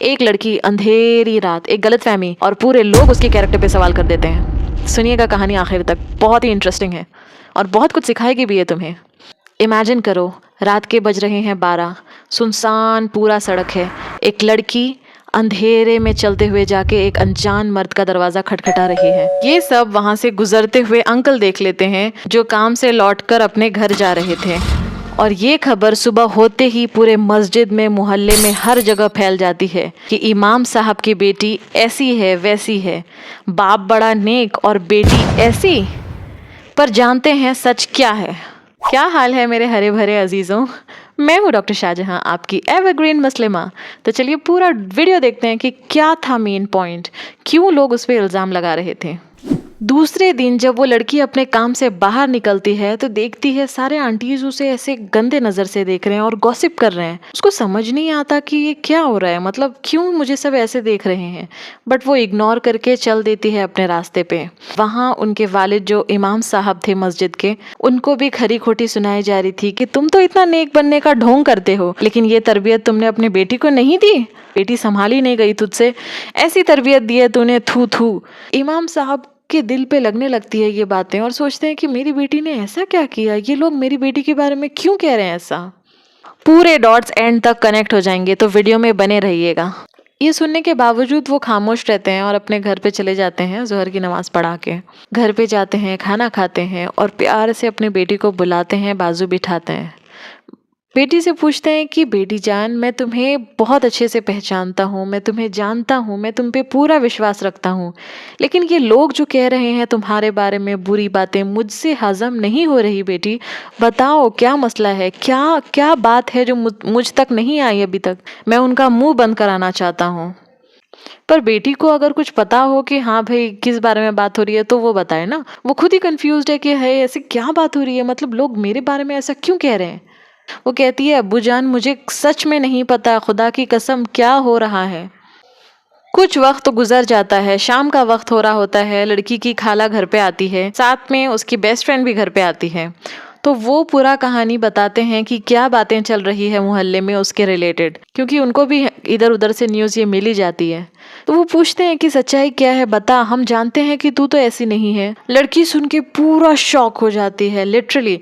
एक लड़की, अंधेरी रात, एक गलतफहमी और पूरे लोग उसके कैरेक्टर पे सवाल कर देते हैं। सुनिएगा कहानी आखिर तक, बहुत ही इंटरेस्टिंग है और बहुत कुछ सिखाएगी भी है तुम्हें। इमेजिन करो, रात के बज रहे हैं 12, सुनसान पूरा सड़क है। एक लड़की अंधेरे में चलते हुए जाके एक अनजान मर्द का दरवाजा खटखटा रही है। ये सब वहां से गुजरते हुए अंकल देख लेते हैं जो काम से लौटकर अपने घर जा रहे थे। और ये खबर सुबह होते ही पूरे मस्जिद में, मोहल्ले में, हर जगह फैल जाती है कि इमाम साहब की बेटी ऐसी है वैसी है, बाप बड़ा नेक और बेटी ऐसी। पर जानते हैं सच क्या है? क्या हाल है मेरे हरे भरे अजीजों? मैं हूँ डॉक्टर शाहजहां, आपकी एवरग्रीन मुस्लिमा। तो चलिए पूरा वीडियो देखते हैं कि क्या था मेन पॉइंट, क्यों लोग उस पर इल्ज़ाम लगा रहे थे। दूसरे दिन जब वो लड़की अपने काम से बाहर निकलती है तो देखती है सारे आंटीज उसे ऐसे गंदे नज़र से देख रहे हैं और गॉसिप कर रहे हैं। उसको समझ नहीं आता कि ये क्या हो रहा है, मतलब क्यों मुझे सब ऐसे देख रहे हैं। बट वो इग्नोर करके चल देती है अपने रास्ते पे। वहाँ उनके वालिद जो इमाम साहब थे मस्जिद के, उनको भी खरी खोटी सुनाई जा रही थी कि तुम तो इतना नेक बनने का ढोंग करते हो, लेकिन ये तरबियत तुमने अपनी बेटी को नहीं दी, बेटी संभाली नहीं गई तुझसे, ऐसी तरबियत दी है तूने, थू थू। इमाम साहब के दिल पे लगने लगती है ये बातें और सोचते हैं कि मेरी बेटी ने ऐसा क्या किया, ये लोग मेरी बेटी के बारे में क्यों कह रहे हैं ऐसा। पूरे डॉट्स एंड तक कनेक्ट हो जाएंगे, तो वीडियो में बने रहिएगा। ये सुनने के बावजूद वो खामोश रहते हैं और अपने घर पे चले जाते हैं। ज़ोहर की नमाज़ पढ़ा के घर पे जाते हैं, खाना खाते हैं और प्यार से अपनी बेटी को बुलाते हैं, बाजू बिठाते हैं। बेटी से पूछते हैं कि बेटी जान, मैं तुम्हें बहुत अच्छे से पहचानता हूँ, मैं तुम्हें जानता हूँ, मैं तुम पे पूरा विश्वास रखता हूँ, लेकिन ये लोग जो कह रहे हैं तुम्हारे बारे में बुरी बातें, मुझसे हजम नहीं हो रही। बेटी बताओ क्या मसला है, क्या क्या बात है जो मुझ तक नहीं आई अभी तक। मैं उनका मुंह बंद कराना चाहता हूँ। पर बेटी को अगर कुछ पता हो कि हाँ भाई किस बारे में बात हो रही है तो वो बताए ना। वो खुद ही कंफ्यूज्ड है कि है ऐसी क्या बात हो रही है, मतलब लोग मेरे बारे में ऐसा क्यों कह रहे हैं। वो कहती है अब्बू जान, मुझे सच में नहीं पता, खुदा की कसम क्या हो रहा है। कुछ वक्त तो गुजर जाता है, शाम का वक्त हो रहा होता है, लड़की की खाला घर पे आती है, साथ में उसकी बेस्ट फ्रेंड भी घर पे आती है। तो वो पूरा कहानी बताते हैं कि क्या बातें चल रही है मोहल्ले में उसके रिलेटेड, क्योंकि उनको भी इधर उधर से न्यूज़ ये मिल ही जाती है। तो वो पूछते हैं कि सच्चाई क्या है, बता, हम जानते हैं कि तू तो ऐसी नहीं है। लड़की सुन के पूरा शॉक हो जाती है, लिटरली।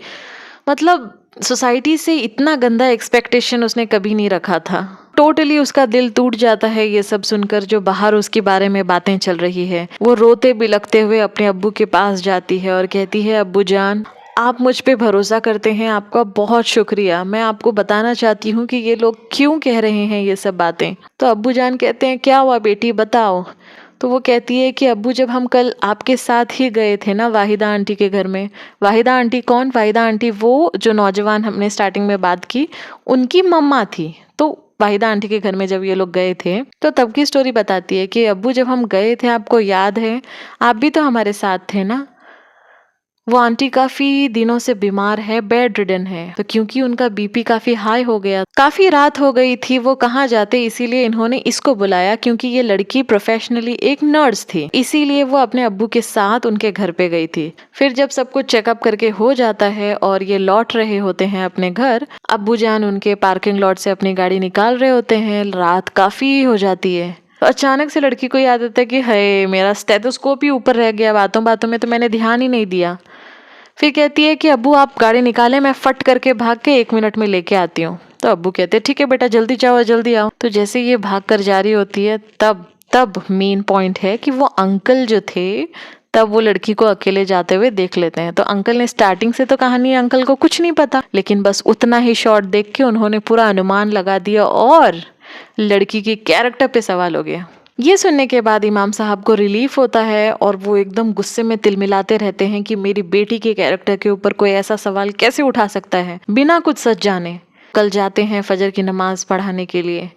मतलब सोसाइटी से इतना गंदा एक्सपेक्टेशन उसने कभी नहीं रखा था। टोटली उसका दिल टूट जाता है ये सब सुनकर, जो बाहर उसके बारे में बातें चल रही है। वो रोते बिलखते हुए अपने अब्बू के पास जाती है और कहती है अब्बू जान, आप मुझ पे भरोसा करते हैं, आपका बहुत शुक्रिया। मैं आपको बताना चाहती हूँ कि ये लोग क्यों कह रहे हैं ये सब बातें। तो अब्बू जान कहते हैं क्या हुआ बेटी, बताओ। तो वो कहती है कि अब्बू जब हम कल आपके साथ ही गए थे ना वाहिदा आंटी के घर में। वाहिदा आंटी कौन? वाहिदा आंटी वो जो नौजवान हमने स्टार्टिंग में बात की, उनकी मम्मा थी। तो वाहिदा आंटी के घर में जब ये लोग गए थे तो तब की स्टोरी बताती है कि अब्बू जब हम गए थे, आपको याद है, आप भी तो हमारे साथ थे ना। वो आंटी काफी दिनों से बीमार है, बेड रिडन है। तो क्योंकि उनका बीपी काफी हाई हो गया, काफी रात हो गई थी, वो कहाँ जाते, इसीलिए इन्होंने इसको बुलाया। क्योंकि ये लड़की प्रोफेशनली एक नर्स थी, इसीलिए वो अपने अब्बू के साथ उनके घर पे गई थी। फिर जब सब कुछ चेकअप करके हो जाता है और ये लौट रहे होते हैं अपने घर, अब्बू जान उनके पार्किंग लॉट से अपनी गाड़ी निकाल रहे होते हैं। रात काफी हो जाती है। तो अचानक से लड़की को याद आता है कि है मेरा स्टेथोस्कोप ही ऊपर रह गया, बातों बातों में तो मैंने ध्यान ही नहीं दिया। फिर कहती है कि अब्बू आप गाड़ी निकालें, मैं फट करके भाग के 1 मिनट में लेके आती हूँ। तो अब्बू कहते हैं ठीक है बेटा, जल्दी जाओ जल्दी आओ। तो जैसे ये भाग कर जा रही होती है, तब तब मेन पॉइंट है कि वो अंकल जो थे, तब वो लड़की को अकेले जाते हुए देख लेते हैं। तो अंकल ने स्टार्टिंग से तो कहानी, अंकल को कुछ नहीं पता, लेकिन बस उतना ही शॉट देख के उन्होंने पूरा अनुमान लगा दिया और लड़की की कैरेक्टर पे सवाल हो गया। ये सुनने के बाद इमाम साहब को रिलीफ होता है और वो एकदम गुस्से में तिलमिलाते रहते हैं कि मेरी बेटी के कैरेक्टर के ऊपर कोई ऐसा सवाल कैसे उठा सकता है बिना कुछ सच जाने। कल जाते हैं फजर की नमाज पढ़ाने के लिए।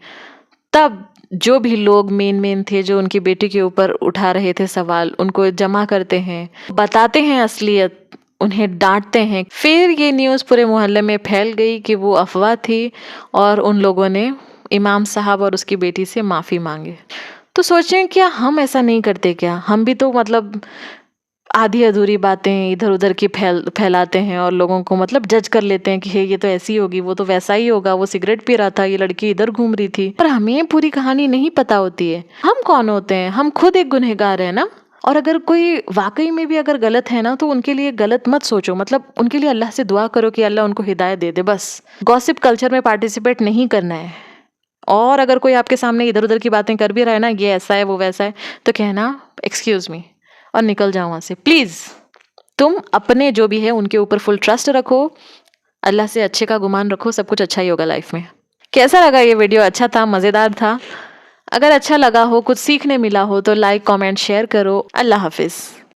तब जो भी लोग मेन थे जो उनकी बेटी के ऊपर उठा रहे थे सवाल, उनको जमा करते हैं, बताते हैं असलियत, उन्हें डांटते हैं। फिर ये न्यूज़ पूरे मोहल्ले में फैल गई कि वो अफवाह थी और उन लोगों ने इमाम साहब और उसकी बेटी से माफ़ी मांगे। तो सोचें क्या हम ऐसा नहीं करते क्या? हम भी तो मतलब आधी अधूरी बातें इधर उधर की फैलाते हैं और लोगों को मतलब जज कर लेते हैं कि हे ये तो ऐसी होगी, वो तो वैसा ही होगा, वो सिगरेट पी रहा था, ये लड़की इधर घूम रही थी। पर हमें पूरी कहानी नहीं पता होती है। हम कौन होते हैं? हम खुद एक गुनहगार है ना। और अगर कोई वाकई में भी अगर गलत है ना, तो उनके लिए गलत मत सोचो, मतलब उनके लिए अल्लाह से दुआ करो कि अल्लाह उनको हिदायत दे दे बस। गॉसिप कल्चर में पार्टिसिपेट नहीं करना है। और अगर कोई आपके सामने इधर उधर की बातें कर भी रहा है ना, ये ऐसा है वो वैसा है, तो कहना एक्सक्यूज मी और निकल जाओ वहां से प्लीज। तुम अपने जो भी है उनके ऊपर फुल ट्रस्ट रखो, अल्लाह से अच्छे का गुमान रखो, सब कुछ अच्छा ही होगा लाइफ में। कैसा लगा ये वीडियो? अच्छा था, मजेदार था? अगर अच्छा लगा हो, कुछ सीखने मिला हो तो लाइक कमेंट शेयर करो। अल्लाह हाफिज।